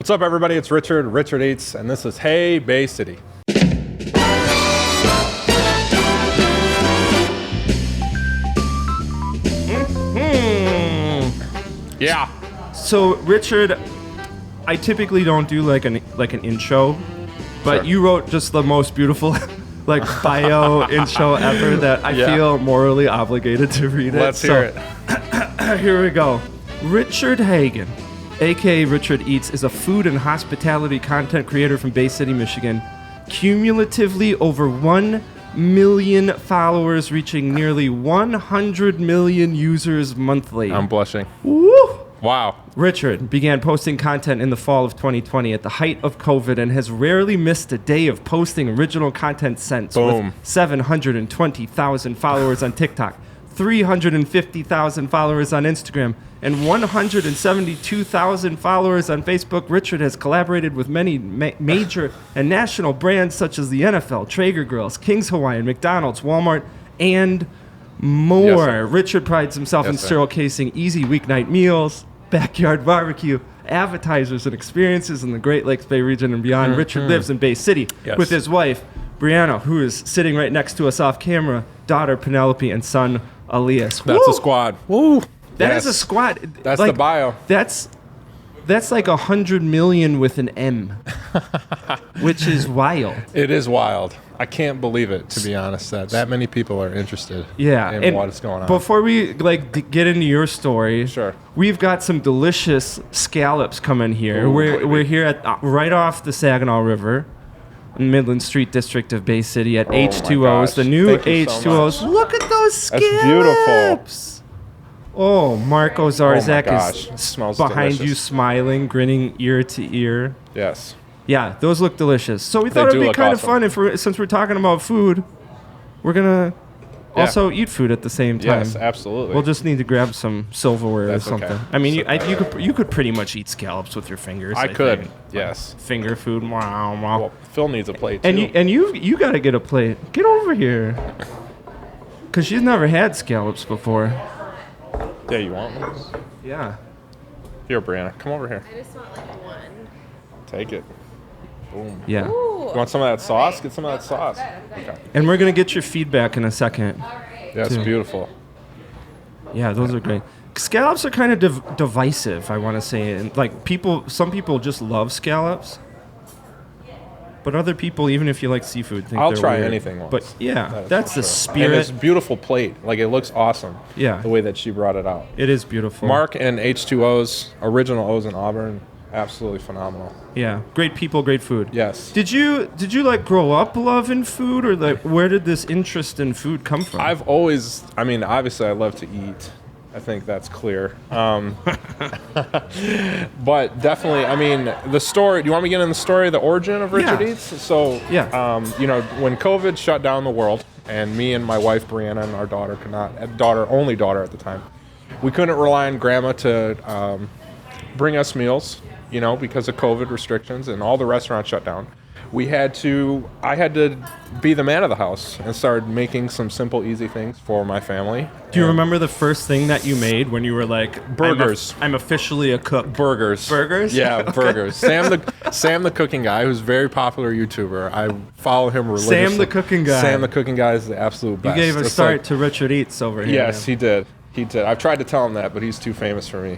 What's up, everybody? It's Richard Eats, and this is Hey Bay City. Yeah. So, Richard, I typically don't do like an intro, but Sure. you wrote just the most beautiful bio intro ever that I Yeah. feel morally obligated to read it. Let's hear it. Here we go. Richard Hagen, aka Richard Eats, is a food and hospitality content creator from Bay City, Michigan. Cumulatively over 1 million followers, reaching nearly 100 million users monthly. I'm blushing. Woo! Wow. Richard began posting content in the fall of 2020 at the height of COVID and has rarely missed a day of posting original content since. Boom. With 720,000 followers on TikTok, 350,000 followers on Instagram, and 172,000 followers on Facebook. Richard has collaborated with many major and national brands such as the NFL, Traeger Grills, King's Hawaiian, McDonald's, Walmart, and more. Yes, sir. Richard prides himself in Yes, sir. showcasing easy weeknight meals, backyard barbecue, appetizers, and experiences in the Great Lakes Bay region and beyond. Richard lives in Bay City Yes. with his wife, Brianna, who is sitting right next to us off camera, daughter Penelope, and son Elias. That's Woo! a squad. Woo. That Yes. is a squad. That's the bio. That's like 100 million with an M, which is wild. It is wild. I can't believe it, to be honest, that many people are interested Yeah, in and what's going on. Before we get into your story, Sure. we've got some delicious scallops coming here. Ooh, we're baby. we're here at right off the Saginaw River, in Midland Street District of Bay City at my H2O's. The gosh. new Thank you so H2O's. much. Look at those scallops. That's beautiful. Oh, Marco Zarzak gosh. is It smells behind you, delicious. smiling, grinning ear to ear. Yes. Yeah, those look delicious. So we They thought it'd do be look kind of awesome. fun since we're talking about food, we're gonna Yeah. also eat food at the same time. Yes, absolutely. We'll just need to grab some silverware That's or something. okay. I mean, Sit back. you could pretty much eat scallops with your fingers. I could. think. Yes. Finger food. Wow, wow. Well, Phil needs a plate, too. and you got to get a plate. Get over here. Cause she's never had scallops before. Yeah, you want one? Yeah. Here, Brianna. Come over here. I just want like one. Take it. Boom. Yeah. Ooh. You want some of that sauce? Get some of that sauce. Okay. And we're gonna get your feedback in a second. That's Too. beautiful. Yeah, those are great. Scallops are kind of divisive, I want to say. And like some people just love scallops, but other people, even if you like seafood, think I'll they're try weird. anything once. But yeah, That is that's for the sure. And it's spirit. beautiful plate. Like, it looks awesome. Yeah. The way that she brought it out. It is beautiful. Mark and H2O's, original O's in Auburn, absolutely phenomenal. Yeah, great people, great food. Yes. Did you like grow up loving food, or like where did this interest in food come from? I've always, I mean, obviously I love to eat. I think that's clear. But definitely, I mean, the story, do you want me to get in the story, the origin of Richard Yeah. Eats? So, Yeah. you know, when COVID shut down the world, and me and my wife, Brianna, and our daughter only daughter at the time, we couldn't rely on grandma to bring us meals, you know, because of COVID restrictions and all the restaurants shut down. I had to be the man of the house and started making some simple, easy things for my family. Do you remember the first thing that you made when you were like, Burgers. I'm officially a cook. Burgers. Burgers? Yeah, burgers. Sam the cooking guy, who's a very popular YouTuber. I follow him religiously. Sam the cooking guy. Sam the cooking guy is the absolute You best. gave a It's start like- to Richard Eats over here. Yes, man. he did. He did. I've tried to tell him that, but he's too famous for me.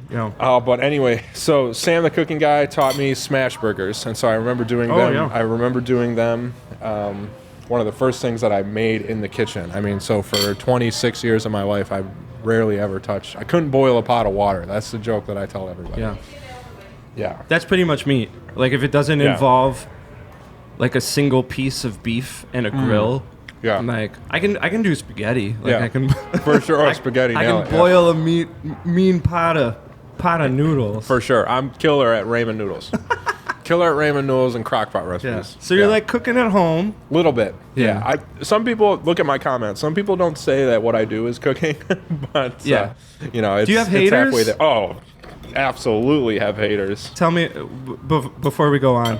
You know. But anyway, so Sam the cooking guy taught me smash burgers, and so I remember doing Oh, them. yeah. I remember doing them. One of the first things that I made in the kitchen. I mean, so for 26 years of my life, I rarely ever touched. I couldn't boil a pot of water. That's the joke that I tell everybody. Yeah. Yeah. That's pretty much me. Like if it doesn't Yeah. involve like a single piece of beef and a grill, Yeah. I'm like I can do spaghetti. Like Yeah. I can For sure. Oh, spaghetti. I nail can it, yeah. boil a mean pot of noodles. For sure. I'm killer at ramen noodles. Killer at ramen noodles and crockpot Yeah. recipes. So you're Yeah. like cooking at home. Little bit. Yeah. Some people look at my comments. Some people don't say that what I do is cooking, but Yeah. you know, it's, you have it's halfway haters? there. Oh, absolutely have haters. Tell me before we go on.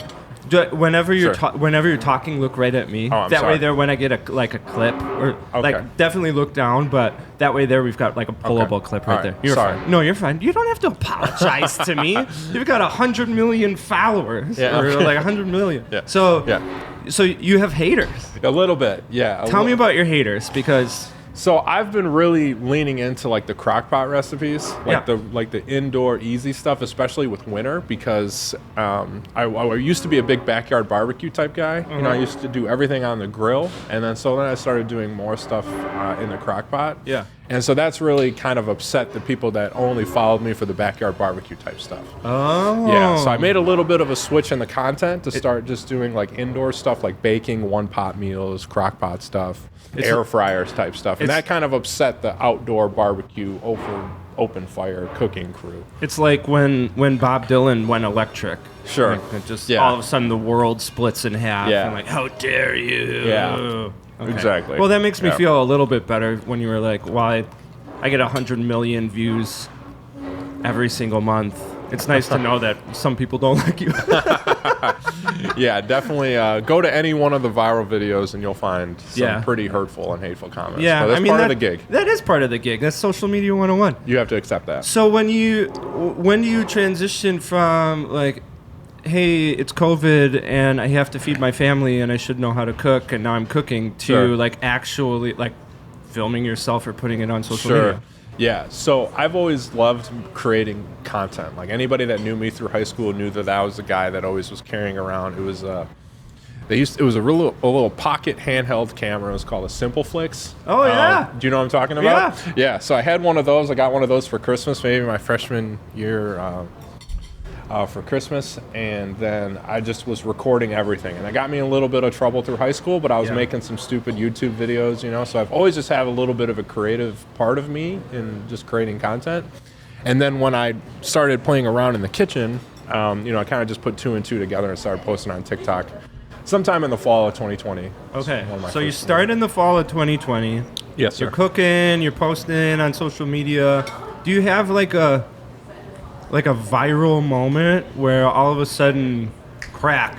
Whenever you're Sure. whenever you're talking, look right at me. Oh, I'm that sorry. way, there when I get a clip or Okay. definitely look down. But that way, there we've got like a pullable Okay. clip right All there. right. You're Sorry. fine. No, you're fine. You don't have to apologize to me. You've got 100 million followers, Yeah, or okay. like 100 million. Yeah. So Yeah. so you have haters. A little bit, yeah. Tell me about your haters because. So I've been really leaning into like the crockpot recipes, like Yeah. the indoor easy stuff, especially with winter, because I used to be a big backyard barbecue type guy. You know, I used to do everything on the grill, and then I started doing more stuff in the crockpot. Yeah. And so that's really kind of upset the people that only followed me for the backyard barbecue type stuff. Oh. Yeah, so I made a little bit of a switch in the content to start just doing like indoor stuff like baking, one pot meals, crock pot stuff, air fryers type stuff. And that kind of upset the outdoor barbecue open fire cooking crew. It's like when Bob Dylan went electric. Sure. Like, it just Yeah. all of a sudden the world splits in half. Yeah. And like, how dare you? Yeah. Okay. Exactly. Well, that makes me Yeah. feel a little bit better when you were like, well, I get 100 million views every single month. It's nice to know that some people don't like you. Yeah, definitely go to any one of the viral videos and you'll find some Yeah. pretty hurtful and hateful comments. Yeah, But that's I mean part that, of the gig. That is part of the gig. That's social media 101. You have to accept that. So when do you transition from like, hey, it's COVID and I have to feed my family and I should know how to cook and now I'm cooking, to Sure. like actually like filming yourself or putting it on social Sure. media? Yeah. So I've always loved creating content. Like anybody that knew me through high school knew that I was the guy that always was carrying around. It was a little pocket handheld camera. It was called a Simple Flicks. Oh, yeah. Do you know what I'm talking about? Yeah. So I had one of those. I got one of those for Christmas, maybe my freshman year. For Christmas, and then I just was recording everything, and it got me in a little bit of trouble through high school, but I was Yeah. making some stupid YouTube videos, you know, so I've always just had a little bit of a creative part of me in just creating content. And then when I started playing around in the kitchen, you know, I kind of just put two and two together and started posting on TikTok sometime in the fall of 2020. Okay. One of my So you first start in the fall of 2020. Yes, sir. You're cooking, you're posting on social media. Do you have like a viral moment where all of a sudden crack,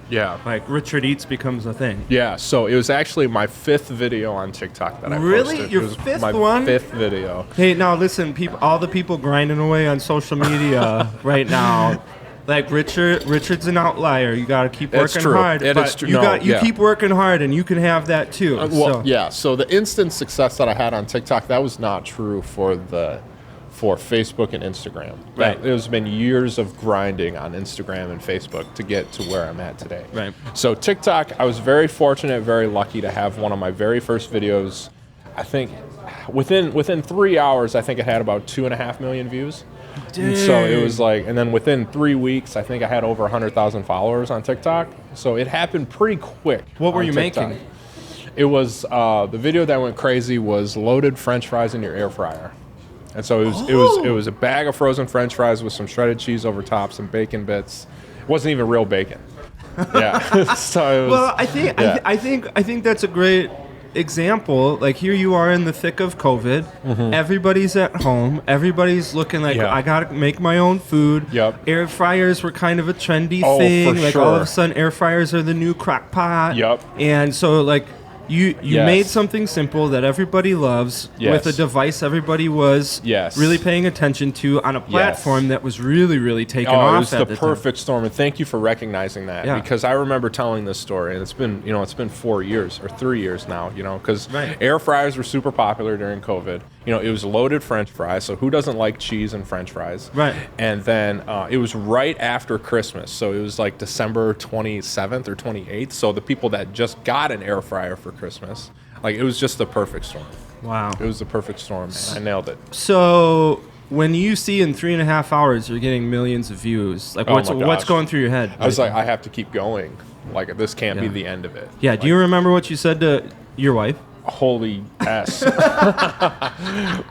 Yeah. like Richard Eats becomes a thing? Yeah, so it was actually my 5th video on TikTok that I Really? posted. Your It was 5th my one? 5th video. Hey, now listen, people, all the people grinding away on social media right now. Like Richard's an outlier. You got to keep It's working true. hard. It but is true. You No, you yeah. keep working hard, and you can have that too. Well, so. yeah. So the instant success that I had on TikTok, that was not true for Facebook and Instagram. Right. There's been years of grinding on Instagram and Facebook to get to where I'm at today. Right. So TikTok, I was very fortunate, very lucky to have one of my very first videos. I think within 3 hours, I think it had about 2.5 million views. And so it was like, and then within 3 weeks, I think I had over 100,000 followers on TikTok. So it happened pretty quick. What were on you TikTok. making? It was the video that went crazy was loaded French fries in your air fryer, and so it was a bag of frozen French fries with some shredded cheese over top, some bacon bits. It wasn't even real bacon. Yeah. So it was, Well, I think that's a great example. Like here you are in the thick of COVID. Everybody's at home. Everybody's looking like Yeah. I gotta make my own food. Yep. Air fryers were kind of a trendy Oh, thing. for Like all of a sure. sudden, air fryers are the new crock pot. Yep. And so like. You Yes. made something simple that everybody loves Yes. with a device everybody was Yes. really paying attention to on a platform that was really, really taken Oh, off it was at the the time. perfect storm, and thank you for recognizing that. Yeah. Because I remember telling this story, and it's been 4 years or 3 years now. You know, because Right. air fryers were super popular during COVID. You know, it was loaded French fries. So who doesn't like cheese and French fries? Right. And then it was right after Christmas, so it was like December 27th or 28th. So the people that just got an air fryer for Christmas, like it was just the perfect storm. Wow. It was the perfect storm, man. I nailed it. So when you see in 3.5 hours you're getting millions of views, like Oh what's my what's gosh. going through your head? I was like, I have to keep going. Like this can't be Yeah. the end of it. yeah. Do you remember what you said to your wife? holy S.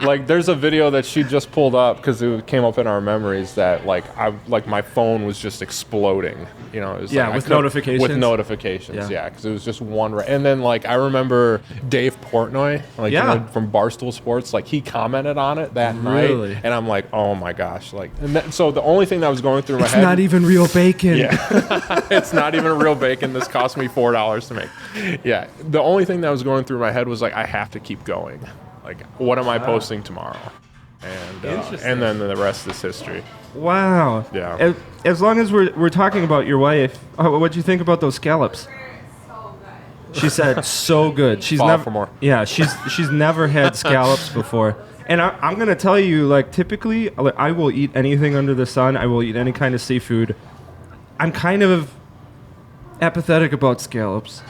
Like there's a video that she just pulled up because it came up in our memories that like my phone was just exploding. You know, it was Yeah, like, with notifications? With notifications, Yeah. yeah, because it was just one. And then like I remember Dave Portnoy, like Yeah. you know, from Barstool Sports, like he commented on it that Really? night, and I'm like, oh my gosh, like, so the only thing that was going through my It's head, not even real bacon. yeah, it's not even real bacon. This cost me $4 to make. Yeah, the only thing that was going through my head was like, I have to keep going. Like, what am I posting tomorrow? And then the rest is history. Wow. Yeah. As long as we're talking about your wife, what'd you think about those scallops? She said so good. She's Fall never for more. Yeah, she's never had scallops before. And I'm gonna tell you, like, typically I will eat anything under the sun. I will eat any kind of seafood. I'm kind of apathetic about scallops,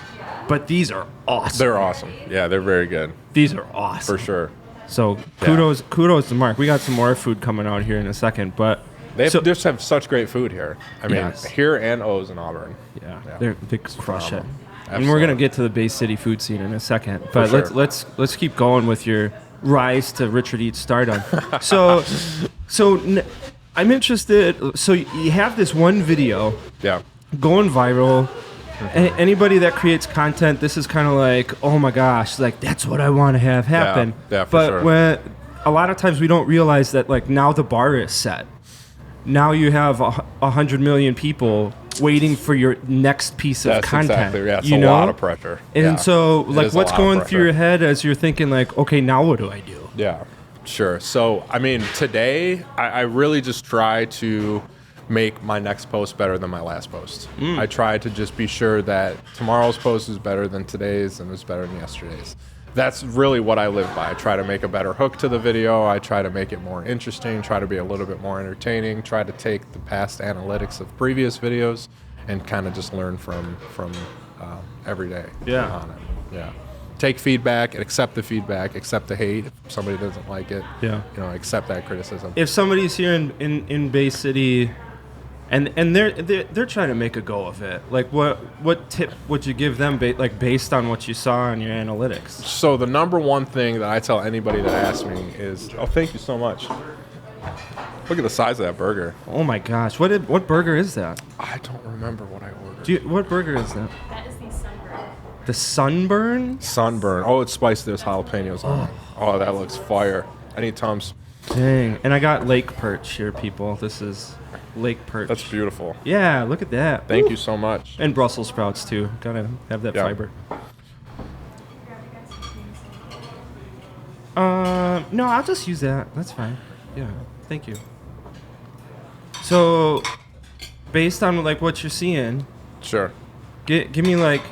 but these are awesome. They're awesome. Yeah, they're very good These are awesome. for sure. So kudos to Mark. We got some more food coming out here in a second, but They just have such great food here. I mean, Yes. here and O's in Auburn. yeah, Yeah. they crush it. phenomenal. And we're gonna Absolutely. get to the Bay City food scene in a second, but sure. let's keep going with your rise to Richard Eats stardom. I'm interested. So you have this one video Yeah. going viral. Anybody that creates content, this is kind of like, oh my gosh, like that's what I want to have happen. Yeah, for but sure. when a lot of times we don't realize that like now the bar is set. Now you have 100 million people waiting for your next piece of That's content. exactly. Yeah, it's you a know? lot of pressure. And Yeah. so, It like, is a what's lot of going pressure. through your head as you're thinking, like, okay, now what do I do? Yeah, sure. So, I mean, today I really just try to make my next post better than my last post. I try to just be sure that tomorrow's post is better than today's and is better than yesterday's. That's really what I live by. I try to make a better hook to the video. I try to make it more interesting, try to be a little bit more entertaining, try to take the past analytics of previous videos and kind of just learn from every day Yeah. on it. Yeah. Take feedback and accept the feedback, accept the hate. If somebody doesn't like it, Yeah. you know, accept that criticism. If somebody's here in Bay City, and they're trying to make a go of it, like what tip would you give them, based on what you saw on your analytics? So the number one thing that I tell anybody that asks me is, oh, thank you so much. Look at the size of that burger. Oh my gosh, what burger is that? I don't remember what I ordered. What burger is that? That is the sunburn. The Sunburn? Sunburn. Oh, it's spiced. There's jalapenos on it. Oh, that looks fire. I need Tums. Dang. And I got lake perch here, people. This is lake perch. That's beautiful. Yeah, look at that. Thank you so much. And Brussels sprouts too. Gotta have that Yeah. fiber. No, I'll just use that. That's fine. Yeah, thank you. So, based on like what you're seeing, Sure. give me like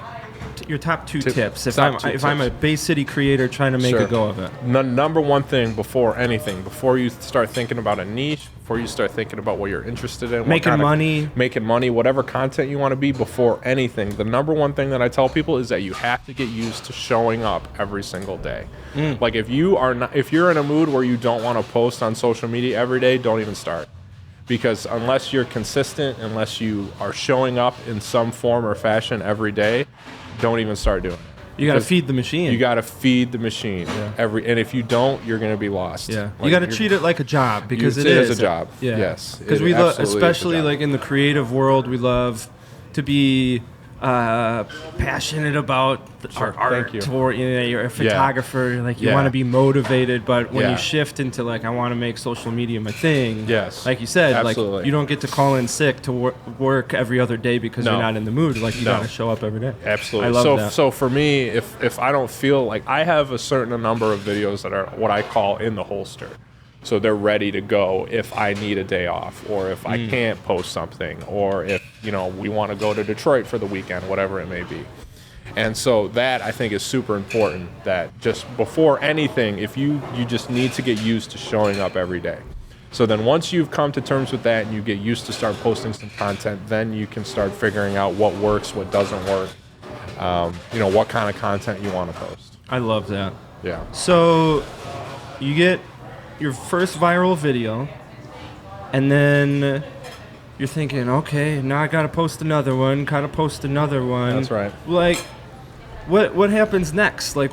your top two tips. If I'm a Bay City creator trying to make a Sure. go of it. Number one thing before anything, before you start thinking about a niche, before you start thinking about what you're interested in, Making money, whatever content you want to be, before anything, the number one thing that I tell people is that you have to get used to showing up every single day. Like if you're in a mood where you don't want to post on social media every day, don't even start. Because unless you're consistent, unless you are showing up in some form or fashion every day, don't even start doing it. You gotta Because feed the machine. You got to feed the machine and if you don't, you're going to be lost. Yeah, Like, you got to you're- treat it like a job because it it is is a job. Yeah, Yes, because it we love, absolutely is a especially job. like in the creative world, we love to be passionate about our art. thank you. Or you're a photographer, like you Yeah. want to be motivated, but when Yeah. you shift into like I want to make social media my thing, Yes, like you said, absolutely. like you don't get to call in sick to work every other day because No. you're not in the mood. Like you No. got to show up every day. Absolutely. I love so that. so for me, if I don't feel like I have a certain number of videos that are what I call in the holster. So they're ready to go if I need a day off or if I can't post something or if, we want to go to Detroit for the weekend, whatever it may be. And so that I think is super important, that just before anything, if you just need to get used to showing up every day. So then once you've come to terms with that and you get used to start posting some content, then you can start figuring out what works, what doesn't work, what kind of content you want to post. I love that. Yeah. So you get your first viral video, and then you're thinking, okay, now I gotta post another one, gotta post another one. That's right. Like, what happens next? Like,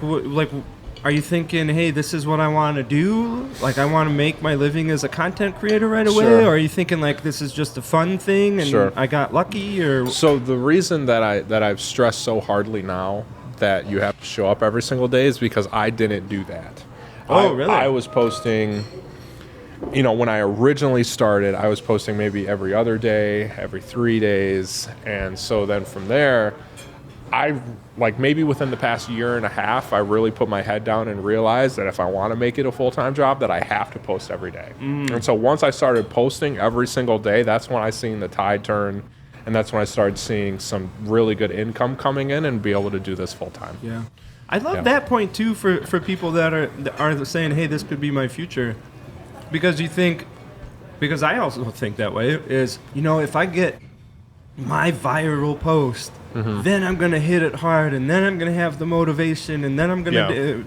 are you thinking, hey, this is what I want to do? Like, I want to make my living as a content creator right away? Sure. Or are you thinking, like, this is just a fun thing and Sure. I got lucky? Or So the reason that I've stressed so hardly now that you have to show up every single day is because I didn't do that. Oh, really? I was posting, when I originally started, I was posting maybe every other day, every 3 days. And so then from there, maybe within the past year and a half, I really put my head down and realized that if I want to make it a full-time job, that I have to post every day. And so once I started posting every single day, that's when I seen the tide turn, and that's when I started seeing some really good income coming in and be able to do this full-time. yeah. I love Yeah. that point, too, for people that are saying, hey, this could be my future. Because because I also think that way, is, if I get my viral post, then I'm going to hit it hard, and then I'm going to have the motivation, and then I'm going to,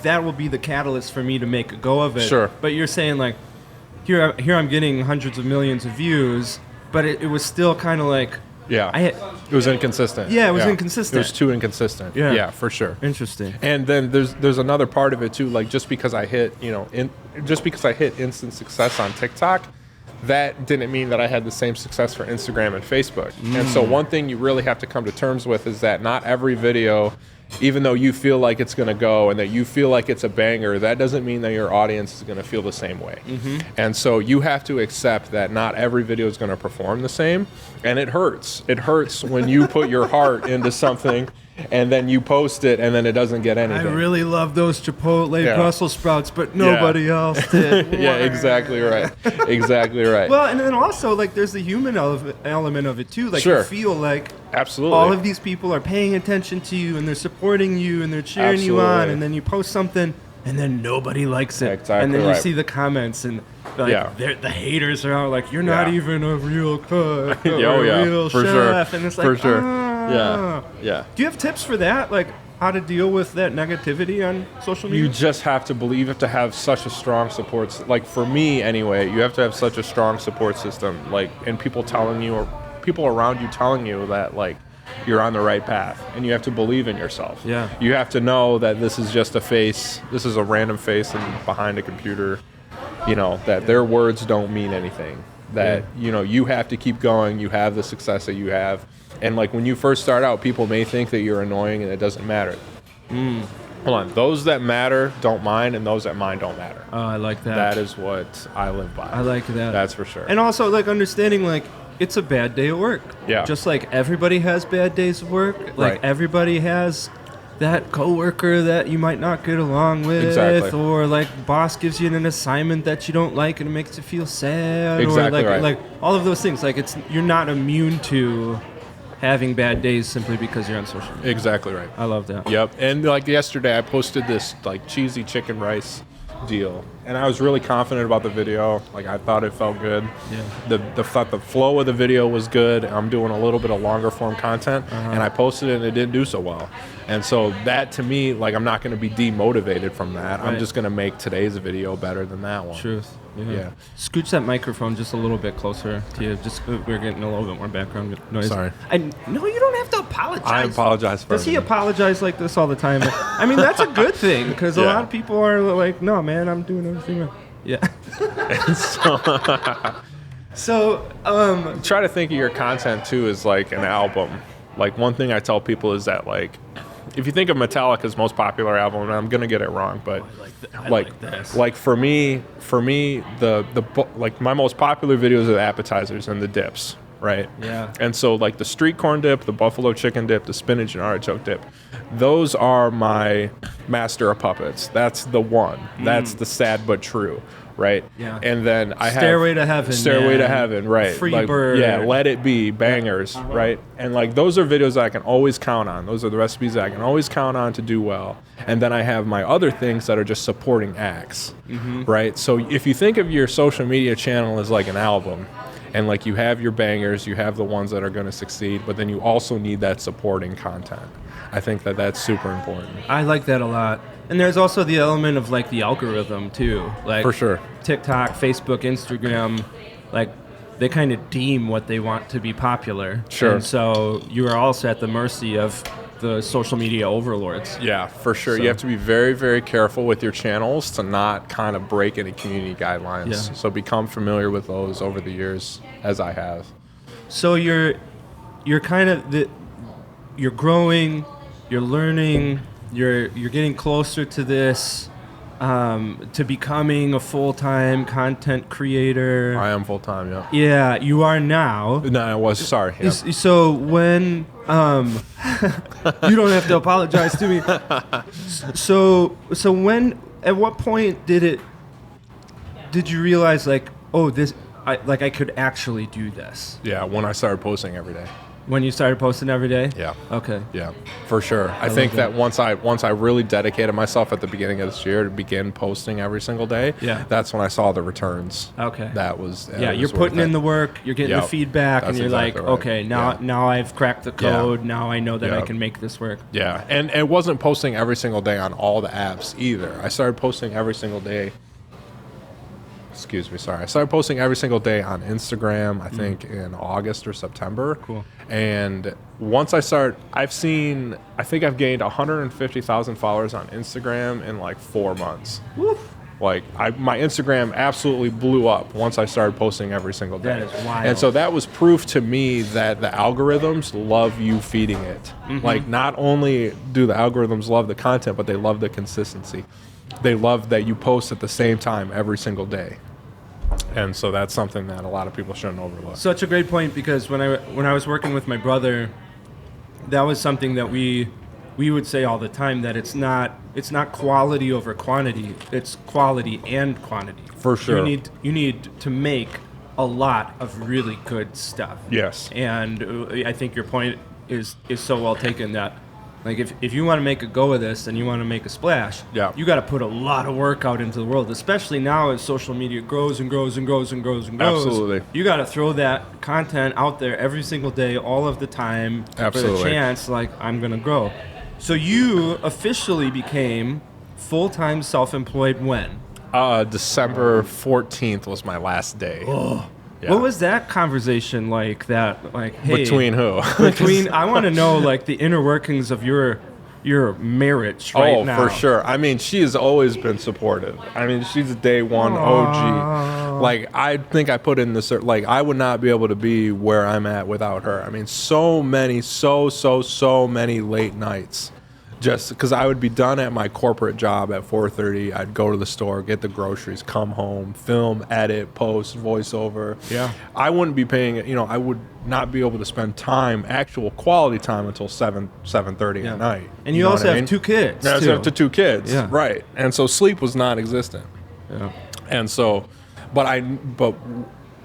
that will be the catalyst for me to make a go of it. Sure. But you're saying, like, here I'm getting hundreds of millions of views, but it was still kind of like, Yeah. it was inconsistent. Yeah, it was inconsistent. It was too inconsistent. Yeah. Yeah, for sure. Interesting. And then there's another part of it too. Like just because I hit instant success on TikTok, that didn't mean that I had the same success for Instagram and Facebook. And so one thing you really have to come to terms with is that not every video, even though you feel like it's going to go and that you feel like it's a banger, that doesn't mean that your audience is going to feel the same way. And so you have to accept that not every video is going to perform the same. And it hurts. It hurts when you put your heart into something and then you post it and then it doesn't get anything. I really love those Chipotle Yeah. Brussels sprouts, but nobody else did. Yeah, exactly right. Exactly right. Well, and then also, like, there's the human element of it, too. Like, Sure. you feel like Absolutely. all of these people are paying attention to you, and they're supporting you, and they're cheering you on, Absolutely. and then you post something, and then nobody likes it. Exactly and then you right. see the comments, and like, Yeah. the haters are out like, you're not Yeah. even a real cook or Oh, yeah. a real For chef. sure. And it's like, For sure. ah. Yeah. Do you have tips for that? Like, how to deal with that negativity on social media? You just have to believe. You have to have such a strong support. Like for me, anyway, you have to have such a strong support system. Like, and people telling you, or people around you telling you that, like, you're on the right path, and you have to believe in yourself. Yeah. You have to know that this is just a face. This is a random face behind a computer. That their words don't mean anything. That you have to keep going. You have the success that you have. And like when you first start out, people may think that you're annoying and it doesn't matter. Hold on. Those that matter don't mind, and those that mind don't matter. Oh, I like that. That is what I live by. I like that. That's for sure. And also, like, understanding, like, it's a bad day at work. Yeah. Just like everybody has bad days of work. Like, Right. everybody has that coworker that you might not get along with. Exactly. Or, like, boss gives you an assignment that you don't like and it makes you feel sad. Exactly or, right. like, all of those things. Like, you're not immune to having bad days simply because you're on social media. Exactly right. I love that. Yep. And like yesterday, I posted this like cheesy chicken rice deal, and I was really confident about the video. Like I thought it felt good. Yeah. The flow of the video was good. I'm doing a little bit of longer form content, and I posted it, and it didn't do so well. And so that to me, like I'm not going to be demotivated from that. I'm Right. just going to make today's video better than that one. Truth. Yeah. Scooch that microphone just a little bit closer to you. Just we're getting a little bit more background noise. Sorry. No, you don't have to apologize. I apologize for Does he everything. apologize like this all the time? I mean, that's a good thing because a Yeah. lot of people are like, "No, man, I'm doing everything right." Yeah. So, Try to think of your content too as like an album. Like one thing I tell people is that like if you think of Metallica's most popular album, and I'm gonna get it wrong, but I like this. like for me like my most popular videos are the appetizers and the dips, right? Yeah. And so like the street corn dip, the buffalo chicken dip, the spinach and artichoke dip, those are my master of puppets. That's the one. That's the sad but true. Right. Yeah. And then I have Stairway to Heaven, Stairway to man. Heaven. Right. Free Like, Bird. Yeah. Let It Be. Bangers. Right. And like those are videos that I can always count on. Those are the recipes that I can always count on to do well. And then I have my other things that are just supporting acts. Right. So if you think of your social media channel as like an album, and like you have your bangers, you have the ones that are going to succeed, but then you also need that supporting content. I think that that's super important. I like that a lot. And there's also the element of like the algorithm too. Like For sure. TikTok, Facebook, Instagram, like they kind of deem what they want to be popular. Sure. And so you are also at the mercy of the social media overlords. Yeah, for sure. So- You have to be very, very careful with your channels to not kind of break any community guidelines. Yeah. So become familiar with those over the years, as I have. So you're kind of you're growing, you're learning, you're getting closer to this, to becoming a full-time content creator. I am full time. Yeah. Yeah, you are now. No, I was sorry. Yeah. So when you don't have to apologize to me. So when, at what point did you realize, like, oh, I could actually do this? Yeah, when I started posting every day. When you started posting every day? Yeah. Okay. Yeah, for sure. I think that once I really dedicated myself at the beginning of this year to begin posting every single day, Yeah. that's when I saw the returns. Okay. That was Yeah, you're putting in the work, you're getting the Yep. feedback, and That's you're exactly like, right. okay, Yeah. now I've cracked the Yeah. code. Now I know that I Yeah. can make this work. Yeah, and it wasn't posting every single day on all the apps either. I started posting every single day. Excuse me, sorry. I started posting every single day on Instagram, I think in August or September. Cool. And once I I think I've gained 150,000 followers on Instagram in like 4 months. Woo. Like my Instagram absolutely blew up once I started posting every single day. That is wild. And so that was proof to me that the algorithms love you feeding it. Like not only do the algorithms love the content, but they love the consistency. They love that you post at the same time every single day. And so that's something that a lot of people shouldn't overlook. Such a great point, because when I was working with my brother, that was something that we would say all the time, that it's not quality over quantity, it's quality and quantity. For sure. You need to make a lot of really good stuff. Yes. And I think your point is so well taken, that like if you want to make a go of this and you want to make a splash, Yeah. you got to put a lot of work out into the world, especially now as social media grows and grows and grows and grows and grows. Absolutely. You got to throw that content out there every single day, all of the time, for the Absolutely. chance, like, I'm going to grow. So you officially became full-time self-employed when? December 14th was my last day. Yeah. What was that conversation like? That, like, hey, Between who? I want to know, like, the inner workings of your marriage right now. For sure. I mean, she has always been supportive. I mean, she's a day one OG. Like, I think I put in this, like, I would not be able to be where I'm at without her. I mean, so many late nights. Just because I would be done at my corporate job at 4:30, I'd go to the store, get the groceries, come home, film, edit, post, voiceover. Yeah. I wouldn't be paying, I would not be able to spend time, actual quality time, until 7:30 at night. And you know also what I have mean? 2 kids, Yeah, I too. have the 2 kids. Yeah. Right. And so sleep was non-existent. Yeah. And so,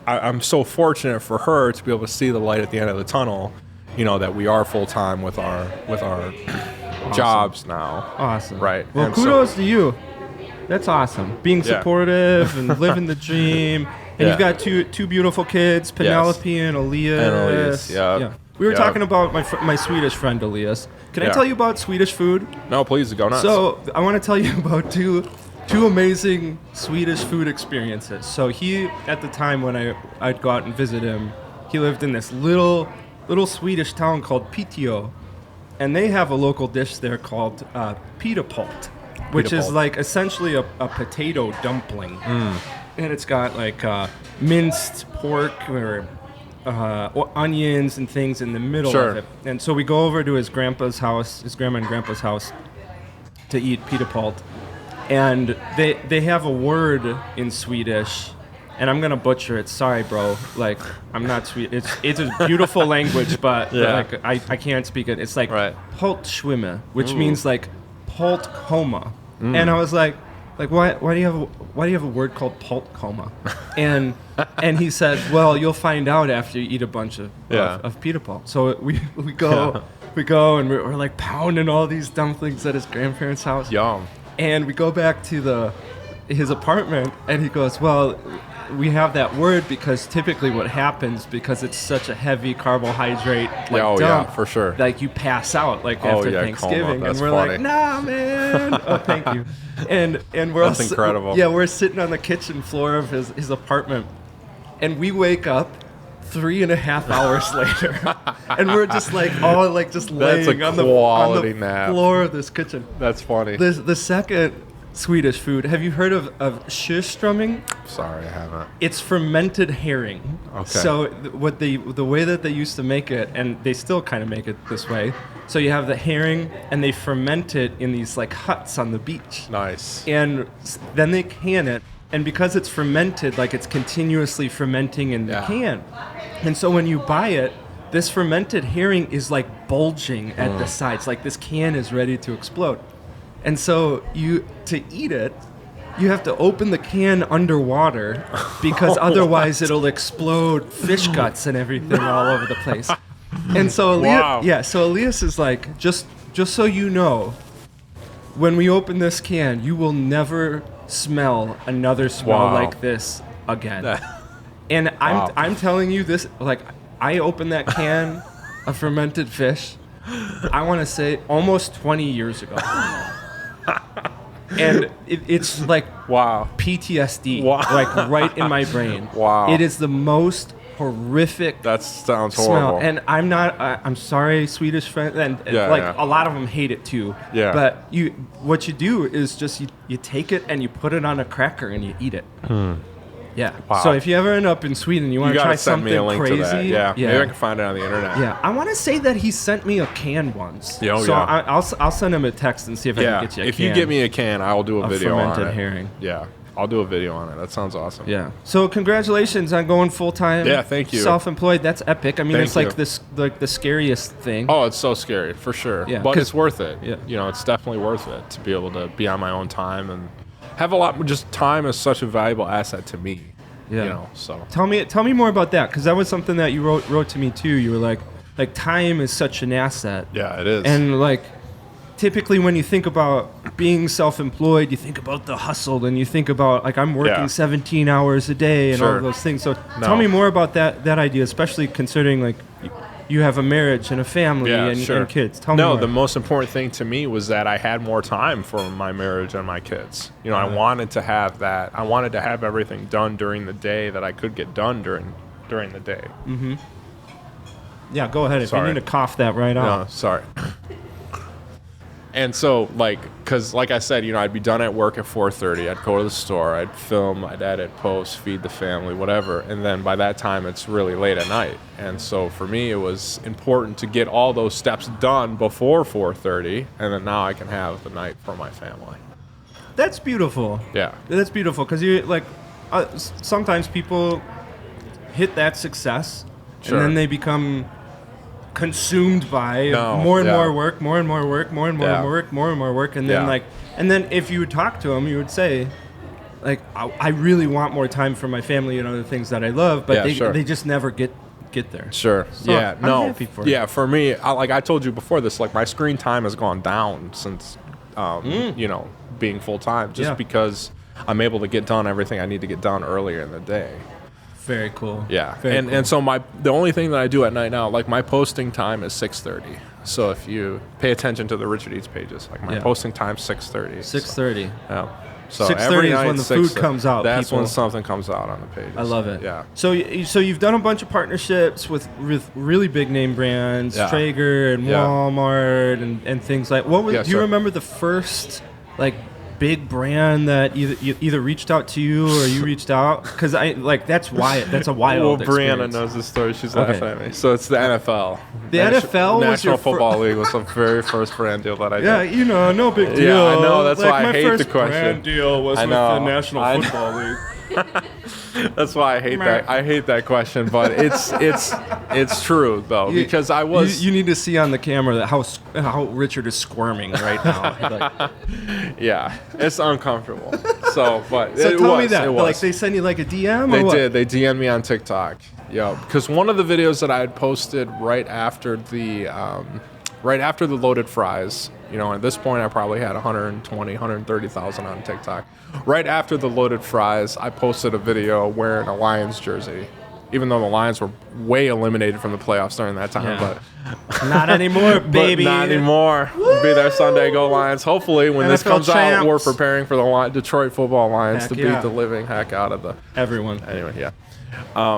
I'm so fortunate for her to be able to see the light at the end of the tunnel, that we are full time with our jobs now. Awesome. Right. Well, And so- kudos to you. That's awesome. Being Yeah. supportive and living the dream. And Yeah. you've got two beautiful kids, Penelope and Elias. And Elias, yeah. We were Yeah. talking about my Swedish friend Elias. Can I Yeah. tell you about Swedish food? No, please go nuts. So I want to tell you about two amazing Swedish food experiences. So he, at the time when I'd go out and visit him, he lived in this little Swedish town called Piteå, and they have a local dish there called pitapult, which is Pitapult. like essentially a potato dumpling, and it's got like minced pork or onions and things in the middle Sure. of it. And so we go over to his grandma and grandpa's house, to eat pitapult, and they have a word in Swedish, and I'm gonna butcher it. Sorry, bro. Like, I'm not Swedish. It's a beautiful language, but Yeah. like I can't speak it. It's like Right. pultschwimme, which means like pult coma. And I was like why do you have a word called pult coma? And he said, well, you'll find out after you eat a bunch of pitapult. So we go and we're like pounding all these dumplings at his grandparents' house. Yum. And we go back to his apartment, and he goes, well, we have that word because typically what happens, because it's such a heavy carbohydrate dump, for sure. like you pass out like after Thanksgiving. Coma. That's and we're funny. like, nah, man. Oh, thank you. And we're That's incredible. Yeah, we're sitting on the kitchen floor of his apartment, and we wake up 3.5 hours later, and we're just like all like just That's a laying on the quality nap. floor of this kitchen. That's funny. The second Swedish food. Have you heard of surströmming? Sorry, I haven't. It's fermented herring. Okay. So the way that they used to make it, and they still kind of make it this way. So you have the herring, and they ferment it in these like huts on the beach, Nice. and then they can it. And because it's fermented, like it's continuously fermenting in the Yeah. can. And so when you buy it, this fermented herring is like bulging at the sides, like this can is ready to explode. And so to eat it, you have to open the can underwater because otherwise it'll explode fish guts and everything all over the place. And so so Elias is like, just so you know, when we open this can, you will never smell another smell Wow. like this again. And I'm telling you this, like, I opened that can of fermented fish, I want to say almost 20 years ago. And it's like Wow. PTSD, Wow. like right in my brain. Wow. It is the most horrific That sounds smell. horrible. And I'm sorry, Swedish friends, and Yeah, like yeah. a lot of them hate it too. Yeah. But what you do is just you take it and you put it on a cracker and you eat it. Yeah. Wow. So if you ever end up in Sweden, you you want to try gotta send something me a link crazy. to that. Yeah. Yeah. Maybe I can find it on the internet. Yeah, I want to say that he sent me a can once. Yeah, oh, so yeah. I'll send him a text and see if I Yeah. can get you a If can. you get me a can, I will do a of video on fermented it. herring. Yeah. I'll do a video on it. That sounds awesome. Yeah. So congratulations on going full time. Yeah, thank you. Self-employed. That's epic. I mean, Thank it's like you. this, like the scariest thing. Oh, it's so scary, for sure. Yeah, But 'cause- it's worth it. Yeah. You know, it's definitely worth it to be able to be on my own time and have a lot. Just time is such a valuable asset to me. Yeah. You know, so. Tell me more about that, because that was something that you wrote to me too. You were like time is such an asset. Yeah, it is. And like, typically when you think about being self-employed, you think about the hustle, and you think about like I'm working Yeah. 17 hours a day and all Sure. of those things. So No. tell me more about that idea, especially considering like you have a marriage and a family Yeah, and, sure. and kids. Tell me No, more. the most important thing to me was that I had more time for my marriage and my kids. You know, I wanted to have that. I wanted to have everything done during the day that I could get done during the day. Yeah, go ahead. If Sorry. you need to cough that right No, out. sorry. And so, like, because like I said, you know, I'd be done at work at 4:30. I'd go to the store. I'd film. I'd edit, post, feed the family, whatever. And then by that time, it's really late at night. And so for me, it was important to get all those steps done before 4:30, and then now I can have the night for my family. That's beautiful. Yeah. That's beautiful, because you like sometimes people hit that success Sure. and then they become consumed by No, more and yeah. more work, more and more work, more and more Yeah. work, more and more work, and then Yeah. and then if you would talk to them, you would say, like, I really want more time for my family and other things that I love, but Yeah, sure. they just never get there. Sure. So, yeah. I'm No. happy for you. Yeah. For me, like I told you before this, like my screen time has gone down since, you know, being full time, just Yeah. because I'm able to get done everything I need to get done earlier in the day. Very cool. Yeah. Very And cool. and so the only thing that I do at night now, like my posting time is 6:30. So if you pay attention to the Richard Eats pages, like my Yeah. posting time's 6:30. 6:30. Yeah. So 6:30 every is night when the 6:30 food comes out, That's people. when something comes out on the pages. I love it. Yeah. So you've done a bunch of partnerships with really big name brands, Yeah. Traeger and Yeah. Walmart and things like. What was? Yeah, do you sure. remember the first like big brand that either reached out to you or you reached out? Because I like that's wild. That's a wild. Well, Brianna experience. knows this story. She's Okay. laughing at me. So it's the NFL. The NFL was National your Football League was the very first brand deal that I did. Yeah, you know, no big deal. Yeah, I know, that's like, why I my hate first the question. brand deal was I with know, the National I know. Football League. That's why I hate that. I hate that question, but it's true though, because I was You need to see on the camera that how Richard is squirming right now. Like, yeah, it's uncomfortable. So, but so it tell was, me that. it was. Like they send you like a DM. They or what? did. They DM'd me on TikTok. Yeah, because one of the videos that I had posted right after the loaded fries, you know, at this point I probably had 120, 130,000 on TikTok. Right after the loaded fries, I posted a video wearing a Lions jersey, even though the Lions were way eliminated from the playoffs during that time. Yeah. But Not anymore, baby. But not anymore. We'll be there Sunday. Go Lions. Hopefully, when this NFL comes out, we're champs. preparing for the Detroit Football Lions Heck to yeah. beat the living heck out of the. Everyone. Anyway, yeah.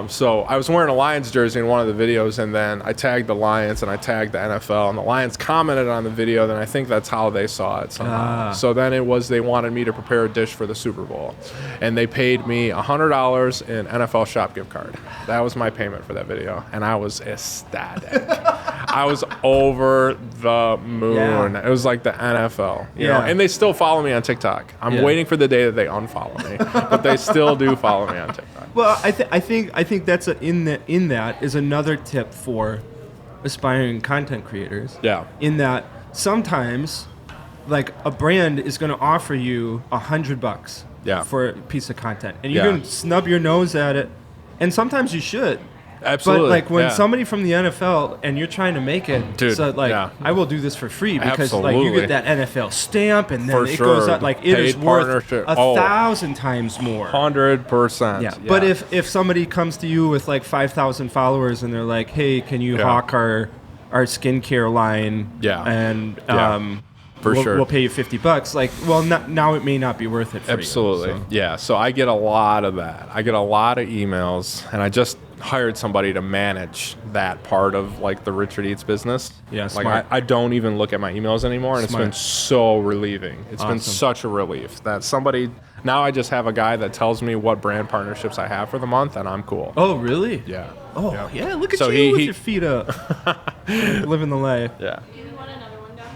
So I was wearing a Lions jersey in one of the videos, and then I tagged the Lions and I tagged the NFL, and the Lions commented on the video. Then I think that's how they saw it somehow. So then they wanted me to prepare a dish for the Super Bowl, and they paid me $100 in NFL Shop gift card. That was my payment for that video, and I was ecstatic. I was over the moon. Yeah. It was like the NFL, you know. And they still follow me on TikTok. I'm waiting for the day that they unfollow me, but they still do follow me on TikTok. Well, I think that's in that is another tip for aspiring content creators. Yeah. In that sometimes, like a brand is going to offer you $100 Yeah. for a piece of content, and you Yeah. can snub your nose at it, and sometimes you should. Absolutely. But like when yeah. somebody from the NFL and you're trying to make it, Dude, so like yeah. I will do this for free because like Absolutely. you get that NFL stamp and then For it sure. goes out like it is Paid worth partnership. 1,000 times more. 100%. Yeah. But if somebody comes to you with like 5,000 followers and they're like, hey, can you Yeah. hawk our skincare line? Yeah. And Yeah. For sure. we'll pay you $50. Like, well, now it may not be worth it for Absolutely. you. So. Yeah. So I get a lot of that. I get a lot of emails, and I just hired somebody to manage that part of like the Richard Eats business. Yeah, Like smart. I don't even look at my emails anymore, and Smart. it's been so relieving. It's been Awesome. such a relief that somebody now I just have a guy that tells me what brand partnerships I have for the month, and I'm cool. Oh, really? Yeah. Oh, yeah. Look at So you with he- your feet up. Living the life. Yeah. Do you want another one down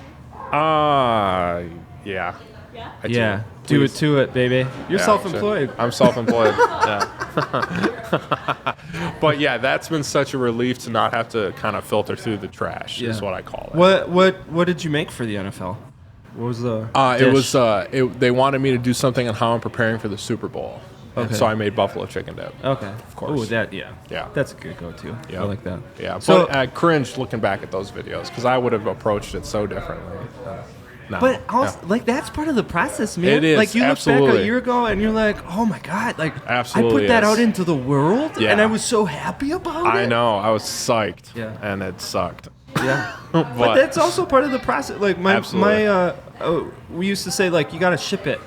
here? Yeah. Yeah? I do. Yeah. Do it Please. to it, baby. You're Yeah, self-employed. sure. I'm self-employed. Yeah. But yeah, that's been such a relief to not have to kind of filter through the trash. Is Yeah. what I call it. What did you make for the NFL? What was the It dish? was they wanted me to do something on how I'm preparing for the Super Bowl. And Okay. so I made buffalo chicken dip. Okay. Of course. Oh, that yeah. Yeah. That's a good go-to. Yeah. I like that. Yeah, So, but I cringed looking back at those videos because I would have approached it so differently. No. but also, Yeah. like that's part of the process, man. It is, Like you look back absolutely. a year ago and you're like, oh my god, like I Absolutely put that is. out into the world, Yeah. and I was so happy about it. I know I was psyched. Yeah. And it sucked. Yeah. but But that's also part of the process. Like Absolutely. we used to say like you got to ship it.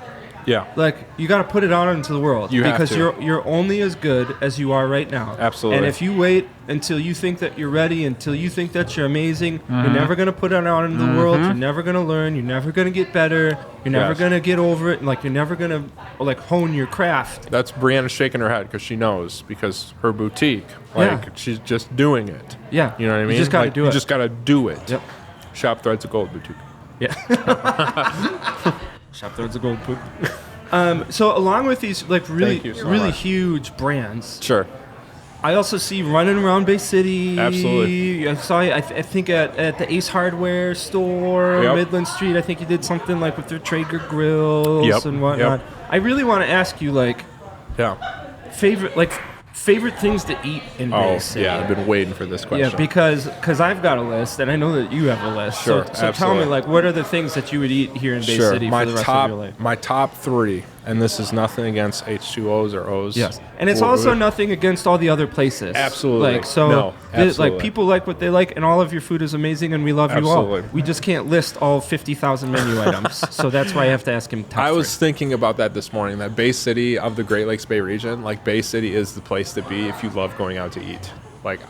yeah. Like you got to put it out into the world You have because to. you're only as good as you are right now. Absolutely. And if you wait until you think that you're ready, until you think that you're amazing, you're never gonna put it out into the world. You're never gonna learn. You're never gonna get better. You're never Yes. gonna get over it. And like you're never gonna like hone your craft. That's Brianna shaking her head because she knows because her boutique, like Yeah. she's just doing it. Yeah. You know what I You mean? just gotta Like, do you it. just gotta do it. Yep. Shop Threads of Gold boutique. Yeah. Shop Threads of Gold poop. So along with these like really Thank you so really much. huge brands, Sure. I also see running around Bay City. Absolutely. I saw you, I think at the Ace Hardware store, Yep. Midland Street. I think you did something like with their Traeger grills Yep, and whatnot. yep. I really want to ask you like Yeah. favorite things to eat in Bay Oh, City. yeah. I've been waiting for this question. Yeah, because I've got a list, and I know that you have a list. Sure, so tell me, absolutely. like, what are the things that you would eat here in Bay Sure. City for the rest of your life? My top three, and this is nothing against H2Os or O's. Yes, and it's Wh- also nothing against all the other places. Absolutely. Like so, No, absolutely. like people like what they like, and all of your food is amazing, and we love you Absolutely. all. We just can't list all 50,000 menu items, so that's why I have to ask him. Top I three. was thinking about that this morning. That Bay City of the Great Lakes Bay region, like Bay City is the place to be if you love going out to eat. Like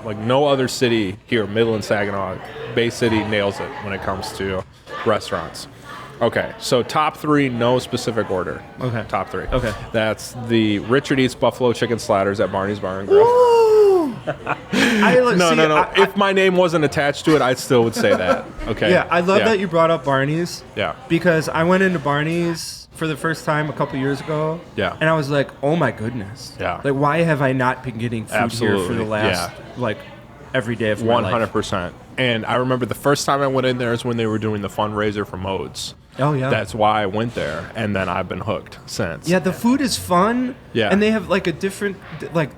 like no other city here, Midland, Saginaw, Bay City nails it when it comes to restaurants. Okay, so top three, no specific order. Okay. Top three. Okay. That's the Richard Eats Buffalo Chicken Sliders at Barney's Bar and Grill. Ooh! No. If my name wasn't attached to it, I still would say that. Okay. Yeah, I love that you brought up Barney's. Yeah. Because I went into Barney's for the first time a couple years ago. Yeah. And I was like, oh my goodness. Yeah. Like, why have I not been getting food here for Absolutely, the last, like, every day of my life? 100%. And I remember the first time I went in there is when they were doing the fundraiser for Modes. Oh, yeah. That's why I went there, and then I've been hooked since. Yeah, the food is fun. Yeah. And they have, like, a different, like,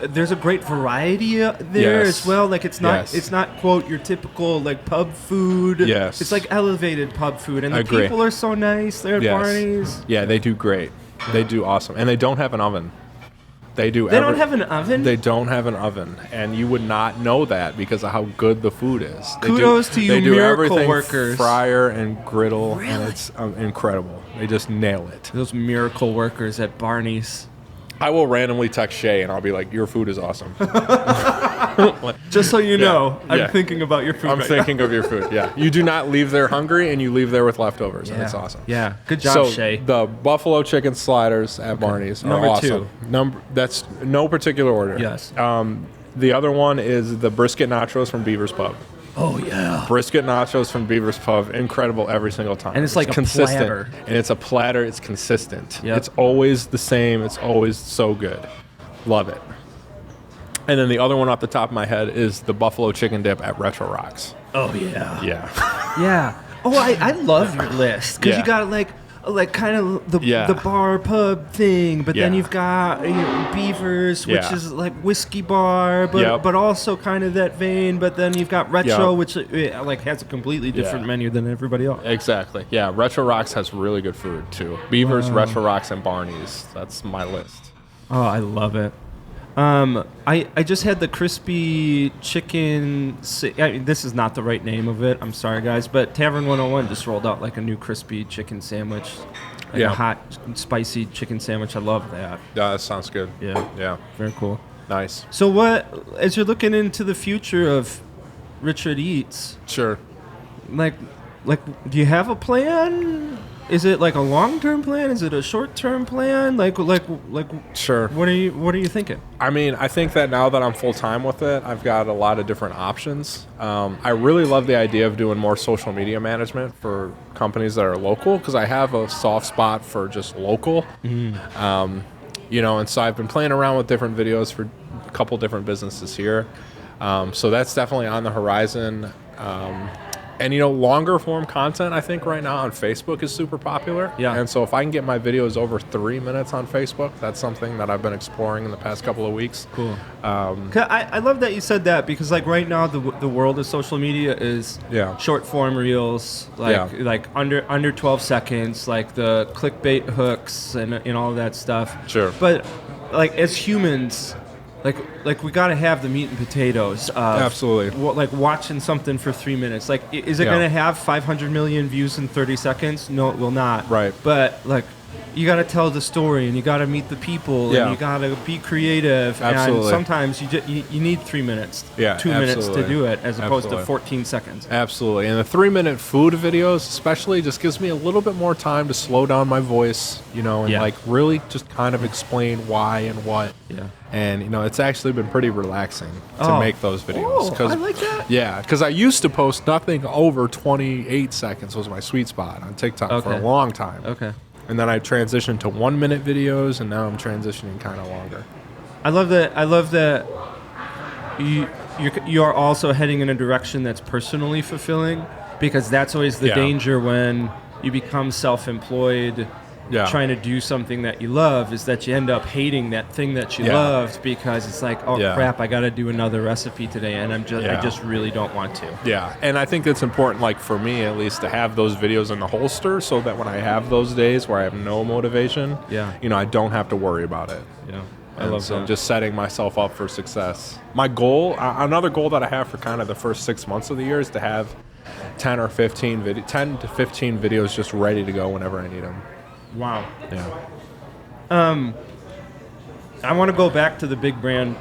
there's a great variety there Yes. as well. Like it's Yes. not quote your typical like pub food. Yes. It's like elevated pub food, and I the agree. people are so nice. They're at Yes. Barney's. Yeah, they do great. They do awesome. And they don't have an oven. They do They don't have an oven. They don't have an oven, and you would not know that because of how good the food is. They Kudos to you they do miracle everything workers. fryer and griddle, Really? and it's incredible. They just nail it. Those miracle workers at Barney's. I will randomly text Shay and I'll be like, "Your food is awesome." Just so you know, Yeah. I'm thinking about your food. I'm right thinking of your food. Yeah, you do not leave there hungry, and you leave there with leftovers, and now. it's awesome. Yeah, good job, So Shay. the buffalo chicken sliders at Barney's are Number awesome. That's no particular order. Yes. The other one is the brisket nachos from Beaver's Pub. Oh yeah. Brisket nachos from Beaver's Pub, incredible every single time. And it's like a consistent, platter. and it's a platter. It's consistent. Yep. It's always the same. It's always so good. Love it. And then the other one off the top of my head is the buffalo chicken dip at Retro Rocks. Oh yeah. Yeah. Yeah. Oh, I love your list because Yeah. you got like kind of the Yeah. the bar pub thing, but then Yeah. you've got Beavers, which Yeah. is like whiskey bar, but Yep. but also kind of that vein. But then you've got retro, Yep. which like has a completely different Yeah. menu than everybody else. Exactly. Yeah. Retro Rocks has really good food too. Beaver's, Retro Rocks, and Barney's. That's my list. Oh, I love it. I just had the crispy chicken. This is not the right name of it. I'm sorry, guys, but Tavern 101 just rolled out like a new crispy chicken sandwich, like Yeah. a hot, spicy chicken sandwich. I love that. Yeah, that sounds good. Yeah, Yeah. very cool. Nice. So, what as you're looking into the future of Richard Eats, Sure. like, do you have a plan? Is it like a long-term plan? Is it a short-term plan? Like, Sure. what are you thinking? I mean, I think that now that I'm full time with it, I've got a lot of different options. I really love the idea of doing more social media management for companies that are local because I have a soft spot for just local. You know, and so I've been playing around with different videos for a couple different businesses here. So that's definitely on the horizon. And you know, longer form content I think right now on Facebook is super popular. Yeah. And so if I can get my videos over 3 minutes on Facebook, that's something that I've been exploring in the past couple of weeks. Cool. I love that you said that because like right now the world of social media is Yeah. short form reels like under 12 seconds, like the clickbait hooks and all of that stuff. Sure. But like as humans, like we got to have the meat and potatoes of Absolutely. like watching something for 3 minutes. Like is it Yeah. going to have 500 million views in 30 seconds? No, it will not. Right. But like you got to tell the story and you got to meet the people Yeah. and you got to be creative. Absolutely. And sometimes you need 3 minutes, Yeah, 2 minutes to absolutely. do it as opposed to Absolutely. 14 seconds. Absolutely. And the 3-minute food videos especially just gives me a little bit more time to slow down my voice, you know, and Yeah. like really just kind of explain why and what. Yeah. And you know, it's actually been pretty relaxing to Oh. make those videos. Oh, I like that. Yeah, because I used to post nothing over 28 seconds was my sweet spot on TikTok for Okay. a long time. Okay. And then I transitioned to 1-minute videos, and now I'm transitioning kind of longer. I love that you're also heading in a direction that's personally fulfilling because that's always the Yeah. danger when you become self-employed Yeah. trying to do something that you love is that you end up hating that thing that you Yeah. loved because it's like, oh Yeah. crap, I got to do another recipe today and I Yeah. just really don't want to. Yeah, and I think it's important, like for me at least, to have those videos in the holster so that when I have those days where I have no motivation, Yeah. you know, I don't have to worry about it. Yeah. I And love so that. just setting myself up for success. My goal, another goal that I have for kind of the first 6 months of the year is to have 10 to 15 videos just ready to go whenever I need them. Wow. Yeah. I want to go back to the big brand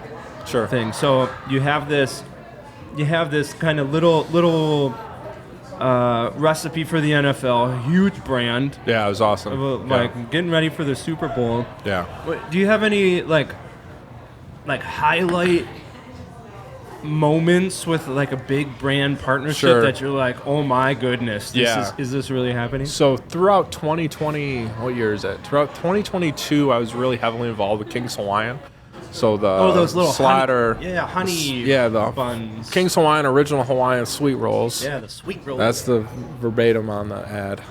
Sure. thing. So you have this kind of little recipe for the NFL, a huge brand, Yeah, it was awesome. like getting ready for the Super Bowl. Yeah. Do you have any like highlight moments with like a big brand partnership Sure. that you're like, oh my goodness, Yeah. is this really happening? So throughout 2020, what year is it? Throughout 2022, I was really heavily involved with King's Hawaiian. So the Those little slider, honey the buns. King's Hawaiian original Hawaiian sweet rolls. Yeah, the sweet roll. That's the verbatim on the ad.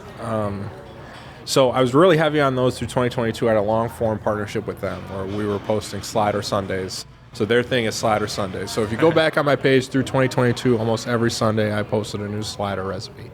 So I was really heavy on those through 2022. I had a long form partnership with them where we were posting Slider Sundays. So their thing is Slider Sundays. So if you go back on my page through 2022, almost every Sunday I posted a new slider recipe.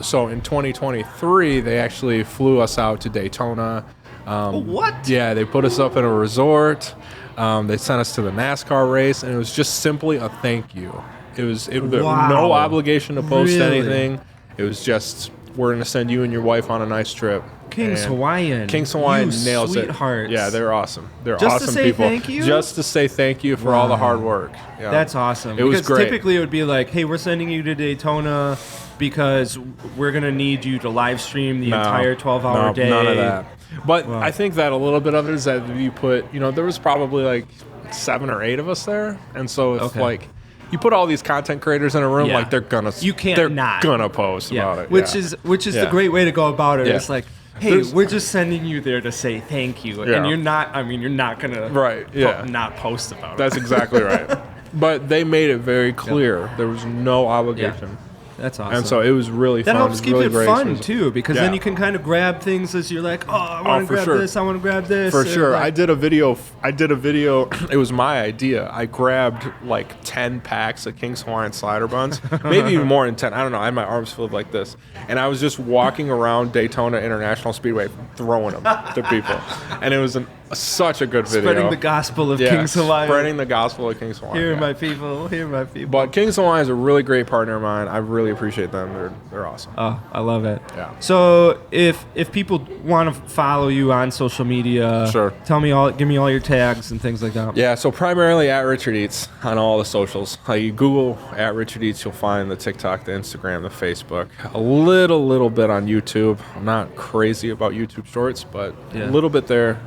So in 2023, they actually flew us out to Daytona. What? Yeah, they put us up in a resort. They sent us to the NASCAR race, and it was just simply a thank you. There was Wow. no obligation to post Really? anything. It was just we're gonna send you and your wife on a nice trip. King's And Hawaiian. King's Hawaiian You nails sweethearts. it. Yeah, they're awesome. They're Just to awesome say people. thank you? Just to say thank you for all the Wow. hard work. Yeah. That's awesome. It was because great. typically it would be like, hey, we're sending you to Daytona because we're going to need you to live stream the entire 12-hour day. None of that. But Wow. I think that a little bit of it is that you put, there was probably like 7 or 8 of us there, and so if Okay. like you put all these content creators in a room, Yeah. like they're gonna They're gonna post about it. Which yeah. is Yeah. the great way to go about it. Yeah. It's like, hey, There's- we're just sending you there to say thank you. Yeah. And you're not going to Right, yeah. not post about it. That's exactly right. But they made it very clear there was no obligation. That's awesome. And so it was really that fun. helps keep really it great fun experience. too, because Yeah. then you can kind of grab things as you're like, oh, I want to for grab sure. this, I want to grab this. For and sure. like- I did a video. It was my idea. I grabbed like 10 packs of King's Hawaiian slider buns, maybe even more than 10. I don't know. I had my arms filled like this. And I was just walking around Daytona International Speedway throwing them to people. And it was such a good video. spreading the gospel of Yeah, King's Hawaiian. Spreading the gospel of King's Hawaiian. Here, yeah. my people. Here, my people. But King's Hawaiian is a really great partner of mine. I really appreciate them. They're awesome. Oh, I love it. Yeah. So if people want to follow you on social media, Sure. give me all your tags and things like that. Yeah, so primarily at Richard Eats on all the socials. You Google at Richard Eats, you'll find the TikTok, the Instagram, the Facebook. A little bit on YouTube. I'm not crazy about YouTube Shorts, but Yeah. a little bit there.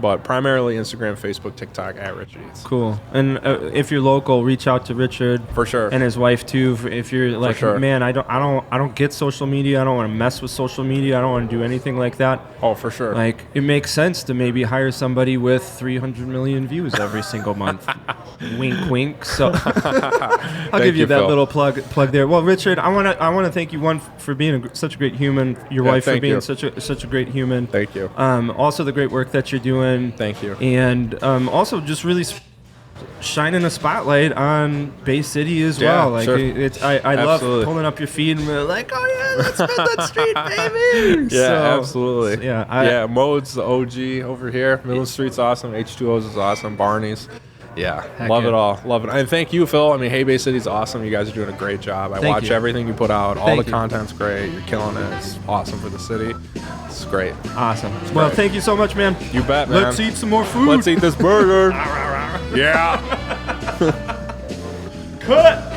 But primarily Instagram, Facebook, TikTok at Richard Eats. Cool. And if you're local, reach out to Richard For sure. and his wife too. If you're like, sure. man, I don't get social media. I don't want to mess with social media. I don't want to do anything like that. Oh, for sure. Like, it makes sense to maybe hire somebody with 300 million views every single month. Wink, wink. So I'll give you you, that Phil. little plug there. Well, Richard, I want to thank you for being such a great human. Your Yeah, wife for thank being you. such a great human. Thank you. Also the great work that you're doing. Thank you. And also just really shining a spotlight on Bay City as Yeah, well. Like sure. I love Absolutely. pulling up your feed and we're like, oh yeah, let's spin that street, baby. Yeah, So, absolutely. yeah, Mode's the OG over here. Middle Street's awesome. H2O's is awesome. Barney's. Yeah, Heck love yeah. it all. Love it. And thank you, Phil. I mean, Hey Bay City's awesome. You guys are doing a great job. I Thank watch you. everything you put out. All Thank the you. content's great. You're killing it. It's awesome for the city. It's great. Awesome. Well, great. thank you so much, man. You bet, man. Let's eat some more food. Let's eat this burger. Yeah. Cut.